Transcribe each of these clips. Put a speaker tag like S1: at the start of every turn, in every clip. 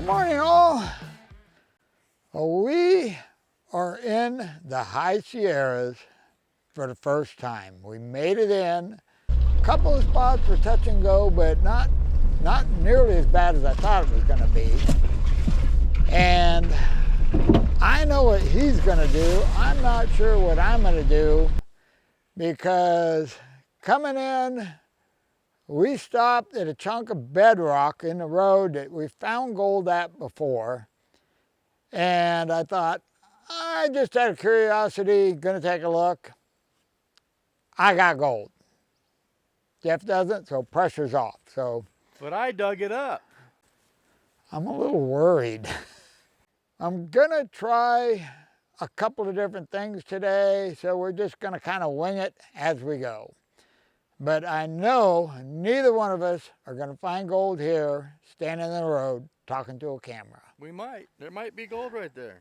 S1: morning, all. Well, we are in the high Sierras for the first time. We made it in. A couple of spots were touch and go, but not nearly as bad as I thought it was going to be. And I know what he's going to do. I'm not sure what I'm going to do, because coming in, we stopped at a chunk of bedrock in the road that we found gold at before. And I thought, I just out of curiosity, gonna take a look. I got gold. Jeff doesn't, so pressure's off.
S2: But I dug it up.
S1: I'm a little worried. I'm gonna try a couple of different things today, so we're just gonna kind of wing it as we go. But I know neither one of us are gonna find gold here, standing in the road, talking to a camera.
S2: We might. There might be gold right there.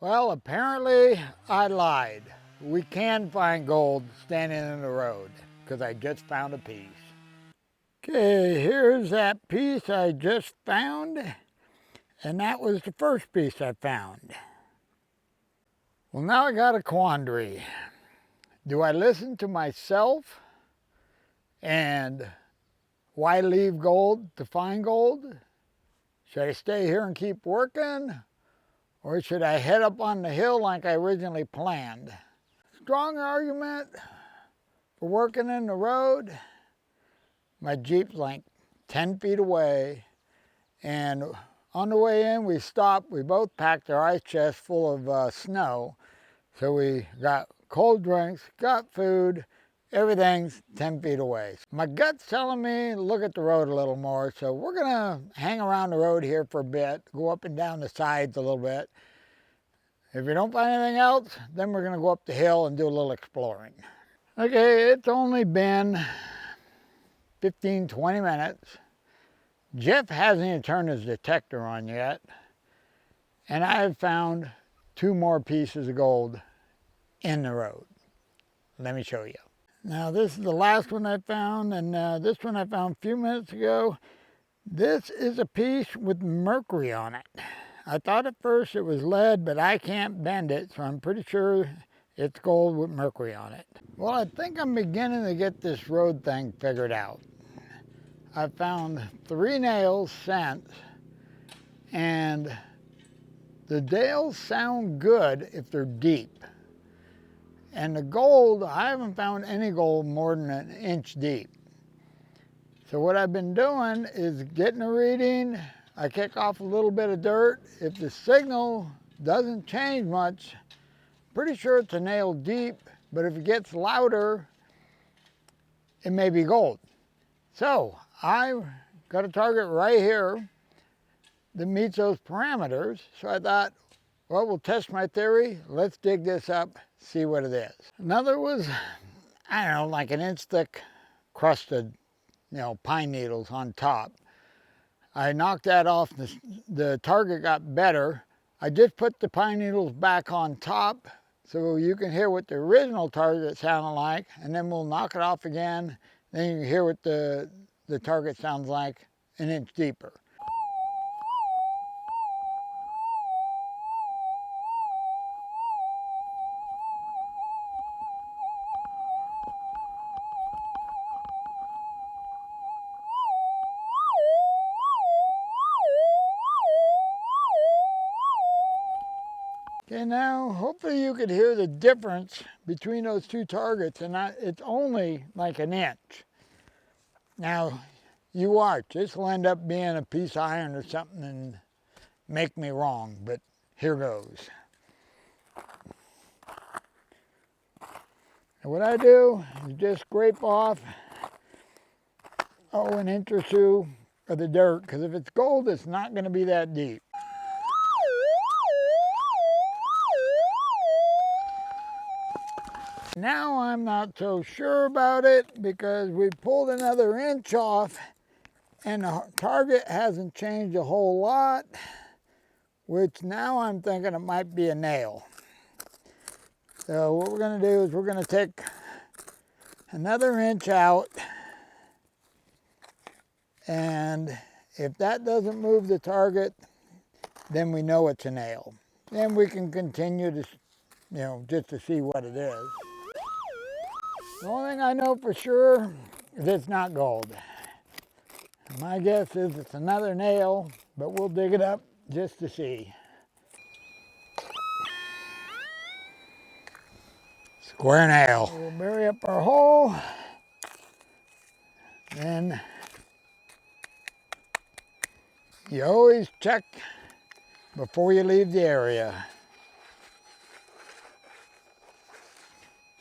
S1: Well, apparently I lied. We can find gold standing in the road, because I just found a piece. Okay, here's that piece I just found, and that was the first piece I found. Well, now I got a quandary. Do I listen to myself, and why leave gold to find gold? Should I stay here and keep working? Or should I head up on the hill like I originally planned? Strong argument for working in the road. My Jeep's like 10 feet away, and on the way in we stopped. We both packed our ice chest full of snow. So we got cold drinks, got food, everything's 10 feet away. My gut's telling me look at the road a little more, so we're gonna hang around the road here for a bit, go up and down the sides a little bit. If we don't find anything else, then we're gonna go up the hill and do a little exploring. Okay, it's only been 15, 20 minutes. Jeff hasn't even turned his detector on yet, and I have found 2 more pieces of gold in the road. Let me show you. Now this is the last one I found, and this one I found a few minutes ago. This is a piece with mercury on it. I thought at first it was lead, but I can't bend it, so I'm pretty sure it's gold with mercury on it. Well, I think I'm beginning to get this road thing figured out. I found 3 nails since, and the nails sound good if they're deep. And the gold, I haven't found any gold more than 1 inch deep. So what I've been doing is getting a reading. I kick off a little bit of dirt. If the signal doesn't change much, pretty sure it's a nail deep, but if it gets louder, it may be gold. So I got a target right here that meets those parameters. So I thought, well, we'll test my theory. Let's dig this up, see what it is. Another was, I don't know, like 1 inch thick crusted, pine needles on top. I knocked that off, the target got better. I just put the pine needles back on top so you can hear what the original target sounded like, and then we'll knock it off again. Then you can hear what the target sounds like 1 inch deeper. Okay, now hopefully you could hear the difference between those 2 targets, and it's only like 1 inch. Now, you watch, this will end up being a piece of iron or something, and make me wrong, but here goes. And what I do is just scrape off, an inch or two of the dirt, because if it's gold, it's not going to be that deep. Now I'm not so sure about it because we pulled another inch off and the target hasn't changed a whole lot, which now I'm thinking it might be a nail. So what we're going to do is we're going to take another inch out, and if that doesn't move the target, then we know it's a nail. Then we can continue to, just to see what it is. The only thing I know for sure is it's not gold. My guess is it's another nail, but we'll dig it up just to see. Square nail. We'll bury up our hole. Then you always check before you leave the area.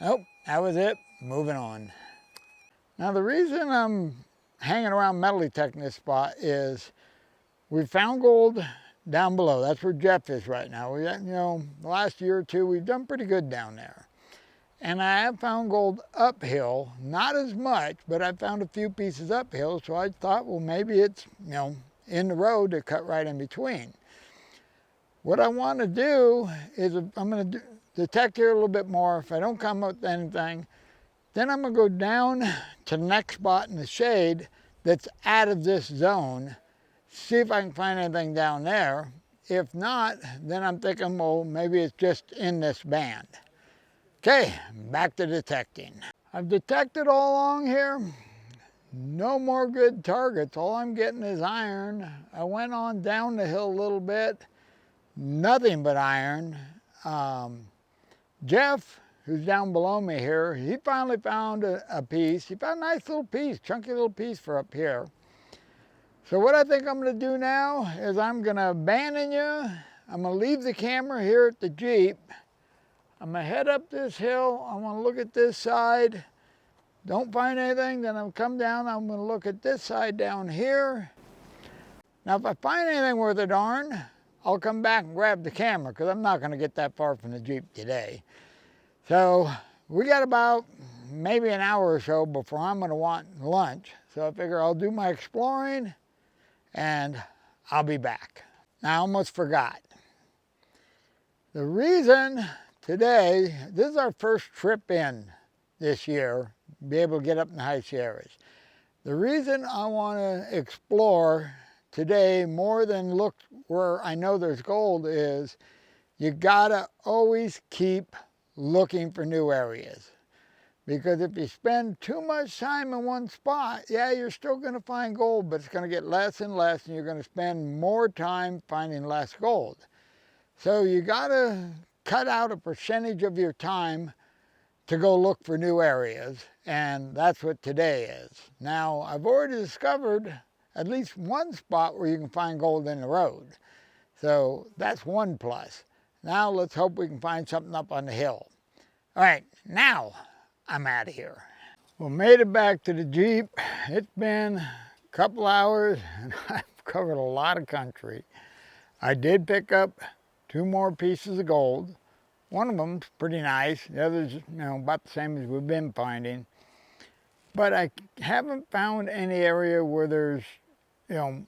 S1: Nope, that was it. Moving on. Now the reason I'm hanging around metal detecting this spot is we found gold down below. That's where Jeff is right now. We got, the last year or two we've done pretty good down there. And I have found gold uphill, not as much, but I found a few pieces uphill, so I thought, well, maybe it's, in the road to cut right in between. What I want to do is I'm going to detect here a little bit more. If I don't come up with anything, then I'm going to go down to the next spot in the shade that's out of this zone, see if I can find anything down there. If not, then I'm thinking, well, maybe it's just in this band. Okay, back to detecting. I've detected all along here. No more good targets. All I'm getting is iron. I went on down the hill a little bit. Nothing but iron. Jeff, who's down below me here, he finally found a piece. He found a nice little piece, chunky little piece for up here. So what I think I'm going to do now is I'm going to abandon you. I'm going to leave the camera here at the Jeep. I'm going to head up this hill. I'm going to look at this side. Don't find anything, then I'll come down. I'm going to look at this side down here. Now if I find anything worth a darn, I'll come back and grab the camera because I'm not going to get that far from the Jeep today. So we got about maybe an hour or so before I'm going to want lunch. So I figure I'll do my exploring and I'll be back. Now I almost forgot. The reason today, this is our first trip in this year, be able to get up in the high Sierras. The reason I want to explore today more than look where I know there's gold is you gotta always keep looking for new areas. Because if you spend too much time in one spot, yeah, you're still gonna find gold, but it's gonna get less and less, and you're gonna spend more time finding less gold. So you gotta cut out a percentage of your time to go look for new areas, and that's what today is. Now, I've already discovered at least one spot where you can find gold in the road. So that's one plus. Now let's hope we can find something up on the hill. All right, now I'm out of here. Well, made it back to the Jeep. It's been a couple hours and I've covered a lot of country. I did pick up 2 more pieces of gold. One of them's pretty nice. The other's, about the same as we've been finding. But I haven't found any area where there's,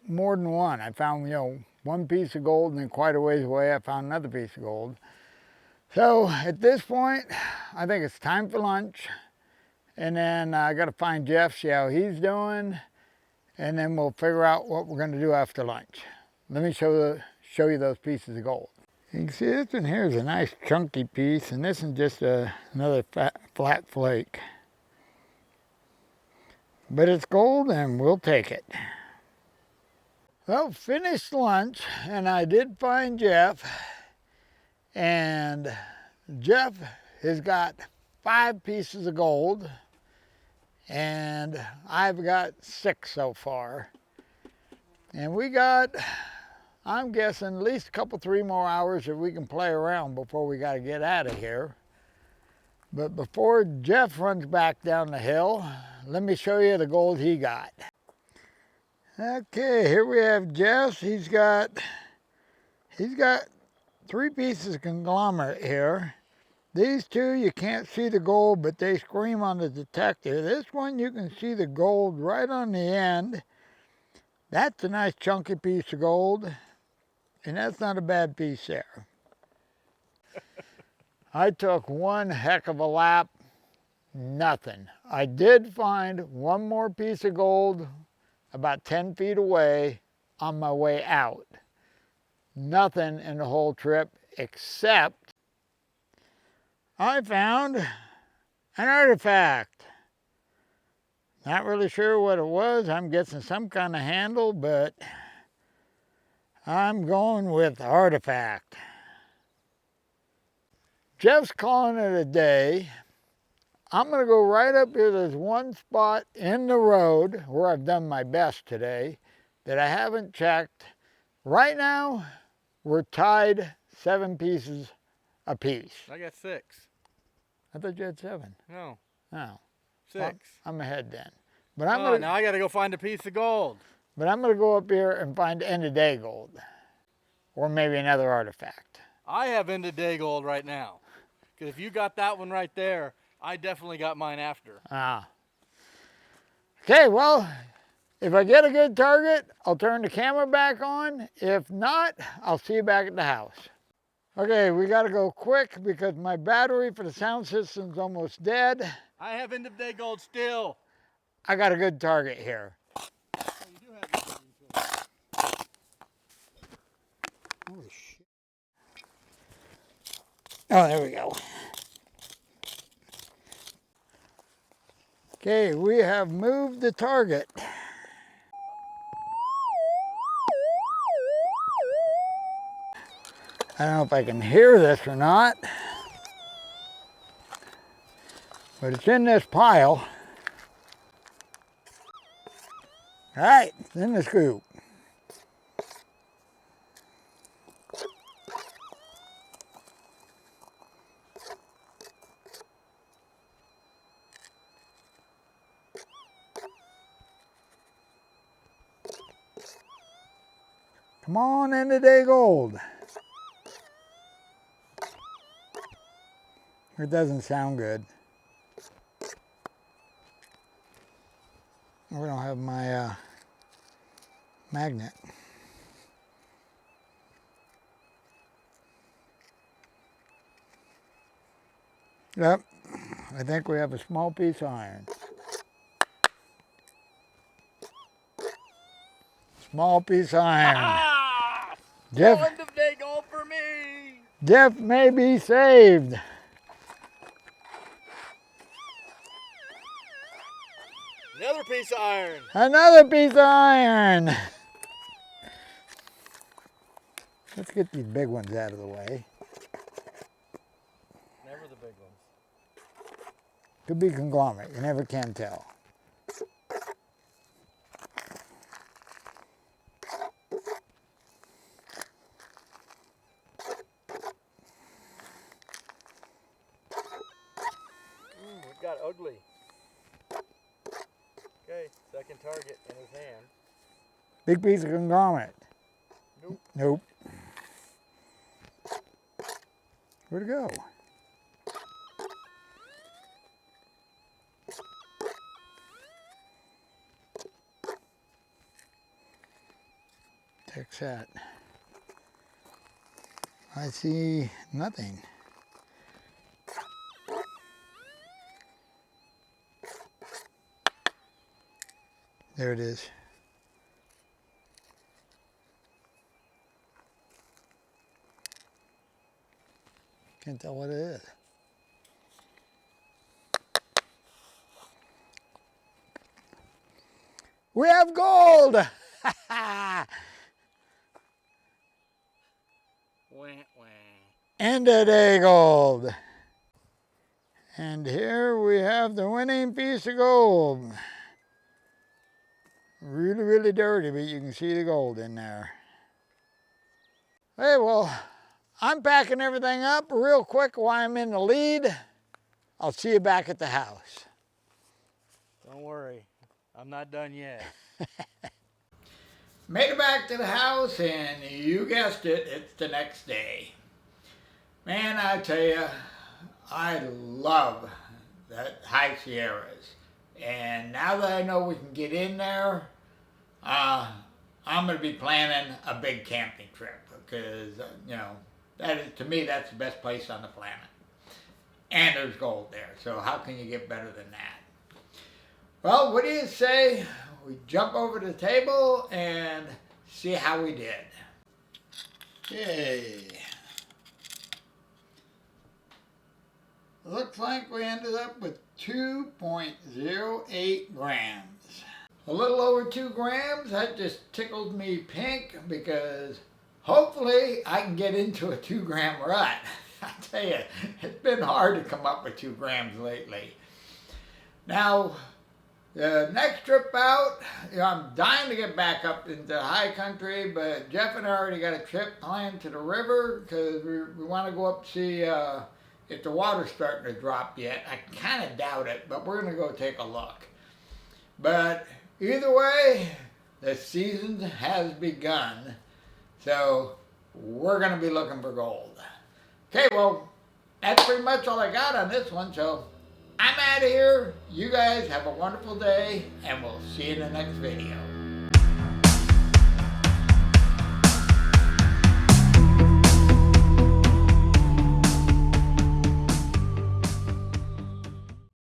S1: more than one. I found, one piece of gold, and then quite a ways away I found another piece of gold. So at this point, I think it's time for lunch. And then I got to find Jeff, see how he's doing. And then we'll figure out what we're going to do after lunch. Let me show you those pieces of gold. You can see this one here is a nice chunky piece, and this is just another flat flake. But it's gold and we'll take it. Well, finished lunch, and I did find Jeff. And Jeff has got 5 pieces of gold, and I've got 6 so far. And we got I'm guessing at least a couple, 3 more hours that we can play around before we got to get out of here. But before Jeff runs back down the hill, let me show you the gold he got. Okay, here we have Jeff. He's got 3 pieces of conglomerate here. These 2, you can't see the gold, but they scream on the detector. This one, you can see the gold right on the end. That's a nice chunky piece of gold, and that's not a bad piece there. I took one heck of a lap, nothing. I did find one more piece of gold about 10 feet away on my way out. Nothing in the whole trip except I found an artifact. Not really sure what it was. I'm guessing some kind of handle, but I'm going with artifact. Jeff's calling it a day. I'm going to go right up here. There's one spot in the road where I've done my best today that I haven't checked. Right now, we're tied 7 pieces apiece.
S2: I got 6.
S1: I thought you had 7.
S2: No.
S1: Oh.
S2: 6.
S1: Well, I'm ahead then. But
S2: Now I got to go find a piece of gold.
S1: But I'm going to go up here and find end of day gold. Or maybe another artifact.
S2: I have end of day gold right now. Because if you got that one right there, I definitely got mine after.
S1: Ah. Okay, well, if I get a good target, I'll turn the camera back on. If not, I'll see you back at the house. Okay, we got to go quick because my battery for the sound system's almost dead.
S2: I have end of day gold still.
S1: I got a good target here.
S2: Oh, you do have
S1: Holy shit. Oh, there we go. Okay, we have moved the target. I don't know if I can hear this or not, but it's in this pile. All right, it's in the scoop. Come on, end of day gold. It doesn't sound good. We don't have my magnet. Yep, I think we have a small piece of iron. Small piece of iron.
S2: Ah!
S1: Jeff,
S2: End of day gold for me.
S1: Jeff may be saved.
S2: Another piece of iron.
S1: Another piece of iron. Let's get these big ones out of the way.
S2: Never the big ones.
S1: Could be conglomerate, you never can tell.
S2: It got ugly. Okay, second target in his hand.
S1: Big piece of conglomerate.
S2: Nope.
S1: Nope. Where'd it go? Check that. I see nothing. There it is. Can't tell what it is. We have gold!
S2: Wah, wah.
S1: End of day gold. And here we have the winning piece of gold. Really, really dirty, but you can see the gold in there. Hey, well, I'm packing everything up real quick while I'm in the lead. I'll see you back at the house.
S2: Don't worry, I'm not done yet.
S1: Made it back to the house, and you guessed it, it's the next day. Man, I tell you, I love the high Sierras. And now that I know we can get in there, I'm going to be planning a big camping trip because, you know, that is, to me, that's the best place on the planet. And there's gold there, so how can you get better than that? Well, what do you say we jump over to the table and see how we did? Okay. Looks like we ended up with 2.08 grams. A little over 2 grams, that just tickled me pink because hopefully I can get into a 2-gram rut. I tell you, it's been hard to come up with 2 grams lately. Now, the next trip out, you know, I'm dying to get back up into the high country, but Jeff and I already got a trip planned to the river because we want to go up and see if the water's starting to drop yet. I kind of doubt it, but we're going to go take a look. But either way, the season has begun, so we're going to be looking for gold. Okay, well, that's pretty much all I got on this one, so I'm out of here. You guys have a wonderful day, and we'll see you in the next video.